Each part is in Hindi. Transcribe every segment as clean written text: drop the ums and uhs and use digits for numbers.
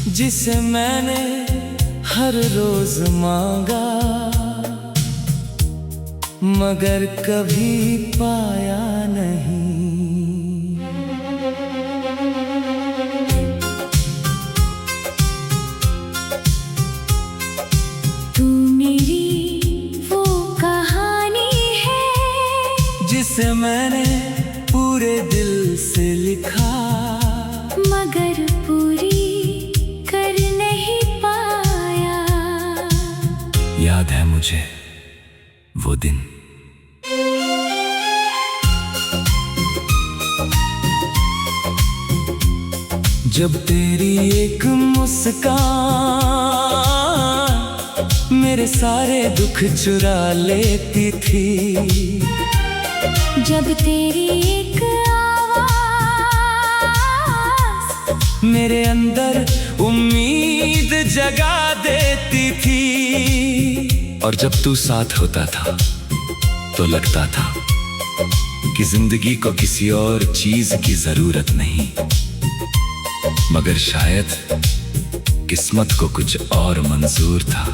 जिसे मैंने हर रोज मांगा मगर कभी पाया नहीं। तू मेरी वो कहानी है जिसे मैंने पूरे दिल से लिखा मगर पूरी कर नहीं पाया। याद है मुझे वो दिन जब तेरी एक मुस्कान मेरे सारे दुख चुरा लेती थी। जब तेरी एक आवाज़ मेरे अंदर उम्मीद जगा देती थी। और जब तू साथ होता था तो लगता था कि जिंदगी को किसी और चीज की जरूरत नहीं, मगर शायद किस्मत को कुछ और मंजूर था।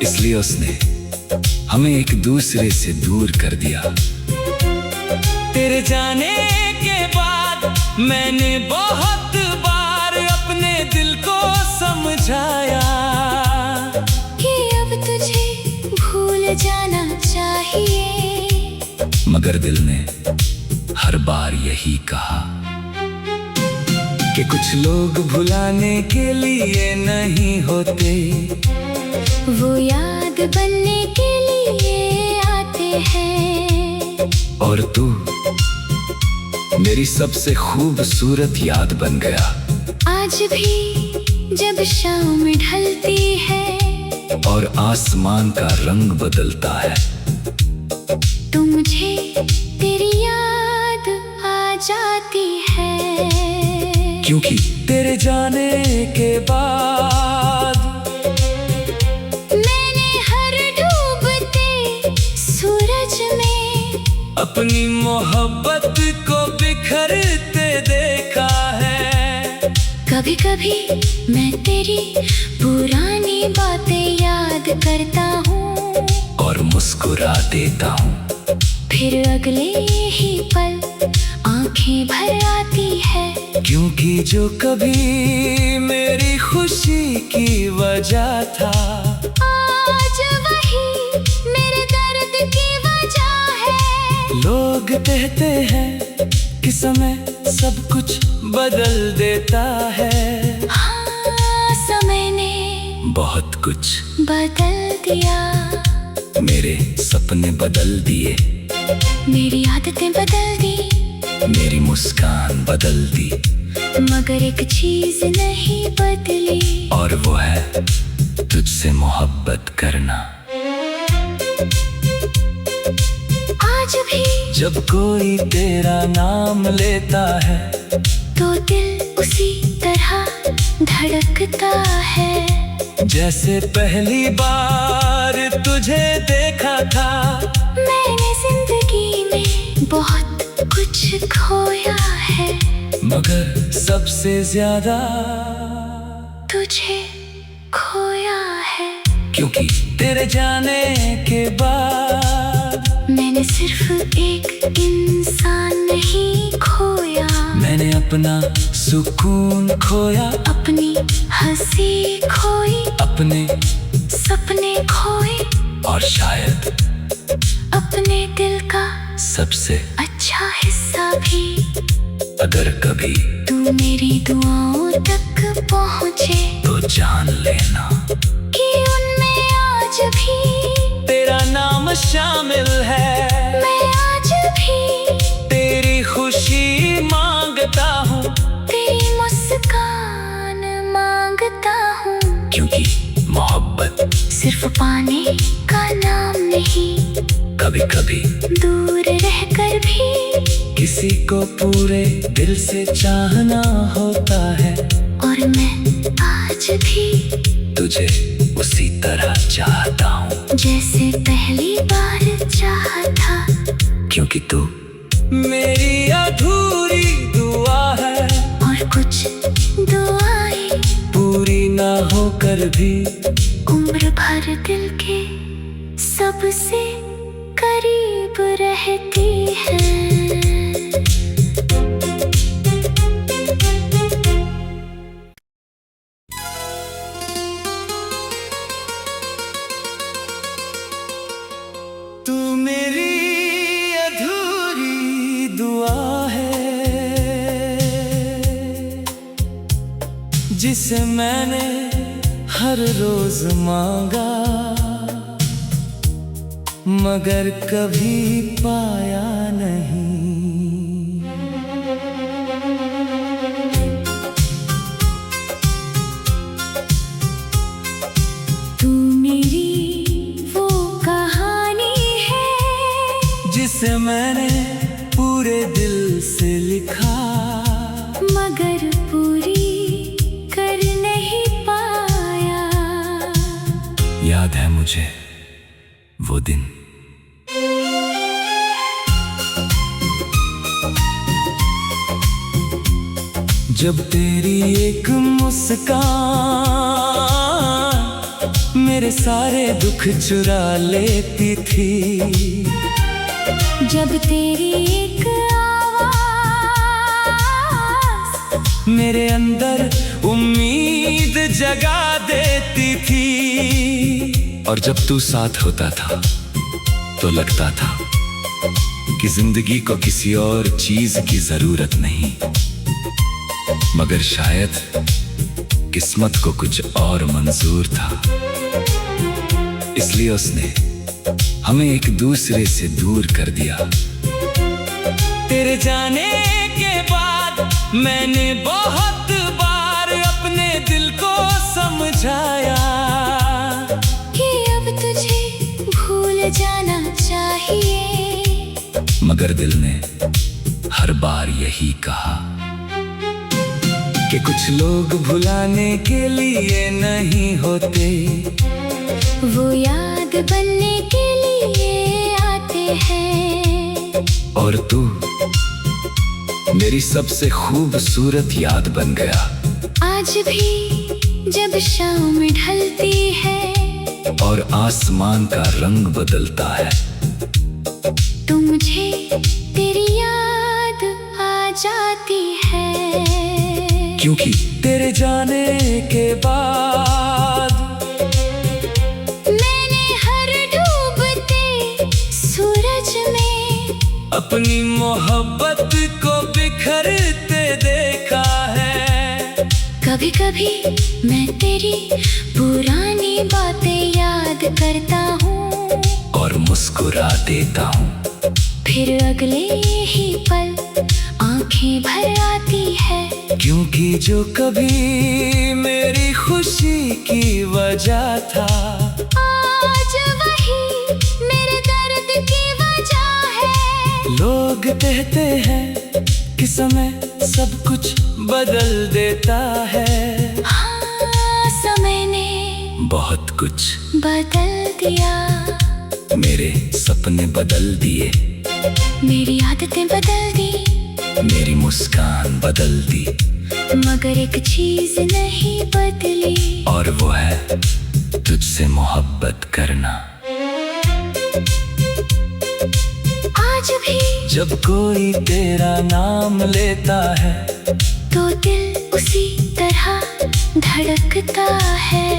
इसलिए उसने हमें एक दूसरे से दूर कर दिया। तेरे जाने के बाद मैंने बहुत बार अपने दिल को समझाया कि अब तुझे भूल जाना चाहिए, मगर दिल ने हर बार यही कहा कि कुछ लोग भुलाने के लिए नहीं होते, वो याद बनने के लिए आते हैं। और तू मेरी सबसे खूबसूरत याद बन गया। आज भी जब शाम ढलती है और आसमान का रंग बदलता है तो मुझे तेरी याद आ जाती है। क्योंकि तेरे जाने के बाद मैंने हर डूबते सूरज में अपनी मोहब्बत को बिखरते देखा है। कभी कभी मैं तेरी पुरानी बातें याद करता हूँ और मुस्कुरा देता हूँ। फिर अगले ही पल आंखें भर आती है, क्योंकि जो कभी मेरी खुशी की वजह था आज वही मेरे दर्द की वजह है। लोग कहते हैं कि समय सब कुछ बदल देता है। हाँ, समय ने बहुत कुछ बदल दिया। मेरे सपने बदल दिए, मेरी आदतें बदल दी, मेरी मुस्कान बदल दी, मगर एक चीज नहीं बदली, और वो है तुझसे मोहब्बत करना। आज भी जब कोई तेरा नाम लेता है तो दिल उसी तरह धड़कता है जैसे पहली बार तुझे देखा था। मैंने जिंदगी में बहुत कुछ खोया है, मगर सबसे ज्यादा तुझे खोया है। क्योंकि तेरे जाने के बाद मैंने सिर्फ एक इंसान नहीं खोया, मैंने अपना सुकून खोया, अपनी हंसी खोई, अपने सपने खोए, और शायद अपने दिल का सबसे अच्छा हिस्सा भी। अगर कभी तू मेरी दुआओं तक पहुँचे तो जान लेना कि उनमें आज भी तेरा नाम शामिल है। मैं आज भी तेरी खुशी मांगता हूँ, तेरी मुस्कान मांगता हूँ। क्योंकि मोहब्बत सिर्फ पाने का नाम नहीं, कभी कभी दूर रहकर भी किसी को पूरे दिल से चाहना होता है। और मैं आज भी तुझे उसी तरह चाहता हूँ जैसे पहली बार चाहा था, क्योंकि तू मेरी अधूरी दुआ है और कुछ दुआ ना होकर भी उम्र भर दिल के सबसे करीब रहती है। तू मेरी अधूरी दुआ है जिसे मैंने हर रोज मांगा मगर कभी पाया नहीं। तू मेरी वो कहानी है जिसे मैंने पूरे दिल से लिखा मगर पूरी कर नहीं पाया। याद है मुझे वो दिन जब तेरी एक मुस्कान मेरे सारे दुख चुरा लेती थी। जब तेरी एक आवाज़ मेरे अंदर उम्मीद जगा देती थी। और जब तू साथ होता था तो लगता था कि जिंदगी को किसी और चीज की जरूरत नहीं, मगर शायद किस्मत को कुछ और मंजूर था। इसलिए उसने हमें एक दूसरे से दूर कर दिया। तेरे जाने के बाद मैंने बहुत बार अपने दिल को समझाया कि अब तुझे भूल जाना चाहिए, मगर दिल ने हर बार यही कहा कि कुछ लोग भुलाने के लिए नहीं होते, वो याद बनने के लिए आते हैं। और तू मेरी सबसे खूबसूरत याद बन गया। आज भी जब शाम ढलती है और आसमान का रंग बदलता है तो मुझे तेरी याद आ जाती है। क्योंकि तेरे जाने के बाद मैंने हर डूबते सूरज में अपनी मोहब्बत को बिखरते देखा है। कभी कभी मैं तेरी पुरानी बातें याद करता हूँ और मुस्कुरा देता हूँ। फिर अगले ही पल आंखें भर आती है, क्योंकि जो कभी मेरी खुशी की वजह था आज वही मेरे दर्द की वजह है। लोग कहते हैं कि समय सब कुछ बदल देता है। हाँ, समय ने बहुत कुछ बदल दिया। मेरे सपने बदल दिए, मेरी आदतें बदल दी, मेरी मुस्कान बदल दी, मगर एक चीज नहीं बदली, और वो है तुझसे मोहब्बत करना। आज भी जब कोई तेरा नाम लेता है तो दिल उसी तरह धड़कता है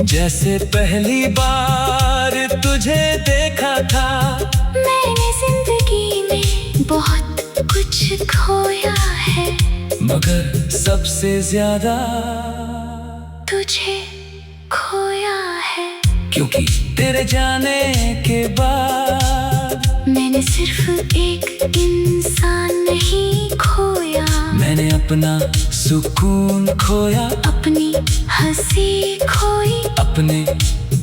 जैसे पहली बार तुझे देखा था। मैंने जिंदगी में बहुत कुछ खोया है, मगर सबसे ज्यादा तुझे खोया है। क्योंकि तेरे जाने के बाद मैंने सिर्फ एक इंसान नहीं खोया, मैंने अपना सुकून खोया, अपनी हंसी खोई, अपने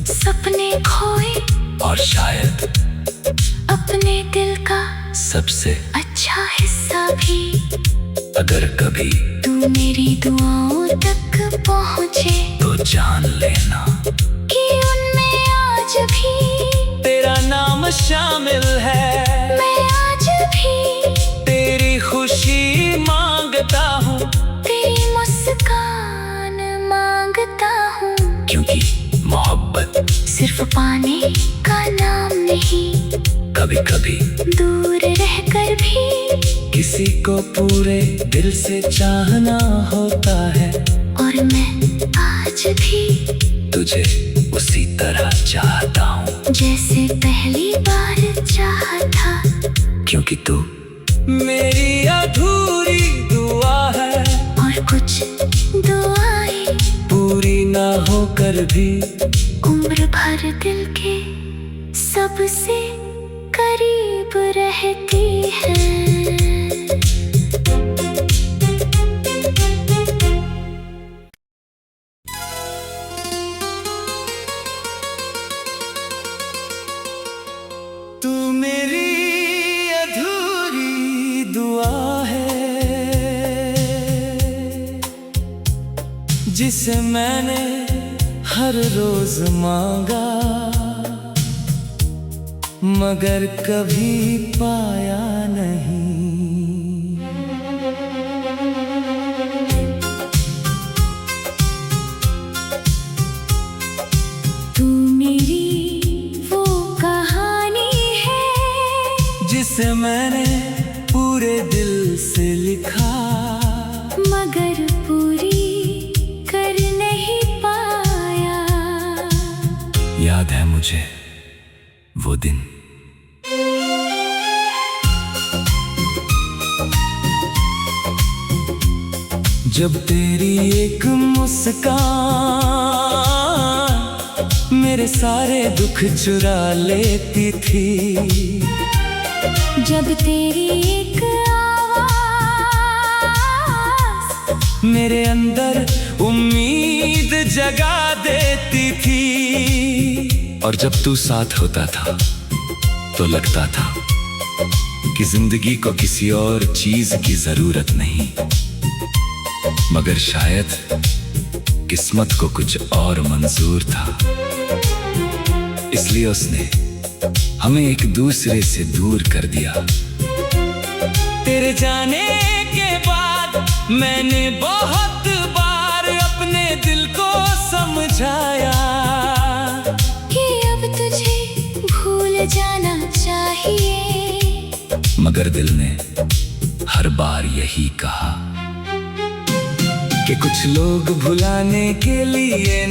सपने खोए, और शायद अपने दिल का सबसे अच्छा हिस्सा भी। अगर कभी तू मेरी दुआओं तक पहुँचे तो जान लेना कि उनमें आज भी तेरा नाम शामिल है। मैं आज भी तेरी खुशी मांगता हूँ, तेरी मुस्कान मांगता क्योंकि मोहब्बत सिर्फ पाने का नाम नहीं, कभी कभी दूर रहकर भी किसी को पूरे दिल से चाहना होता है। और मैं आज भी तुझे उसी तरह चाहता हूँ जैसे पहली बार चाहा था, क्योंकि तू मेरी अधूरी दुआ है। और कुछ दुआएं पूरी ना होकर भी उम्र भर दिल के सबसे करीब रहती है। तू मेरी अधूरी दुआ है, जिसे मैंने हर रोज मांगा, मगर कभी पाया नहीं। तू मेरी वो कहानी है जिसे मैंने पूरे दिल से लिखा, मगर पूरी कर नहीं पाया। याद है मुझे वो दिन जब तेरी एक मुस्कान मेरे सारे दुख चुरा लेती थी। जब तेरी एक आवाज़ मेरे अंदर उम्मीद जगा देती थी। और जब तू साथ होता था तो लगता था कि जिंदगी को किसी और चीज की जरूरत नहीं, मगर शायद किस्मत को कुछ और मंजूर था। इसलिए उसने हमें एक दूसरे से दूर कर दिया। तेरे जाने के बाद मैंने बहुत बार अपने दिल को समझाया कि अब तुझे भूल जाना चाहिए, मगर दिल ने हर बार यही कहा कि कुछ लोग भुलाने के लिए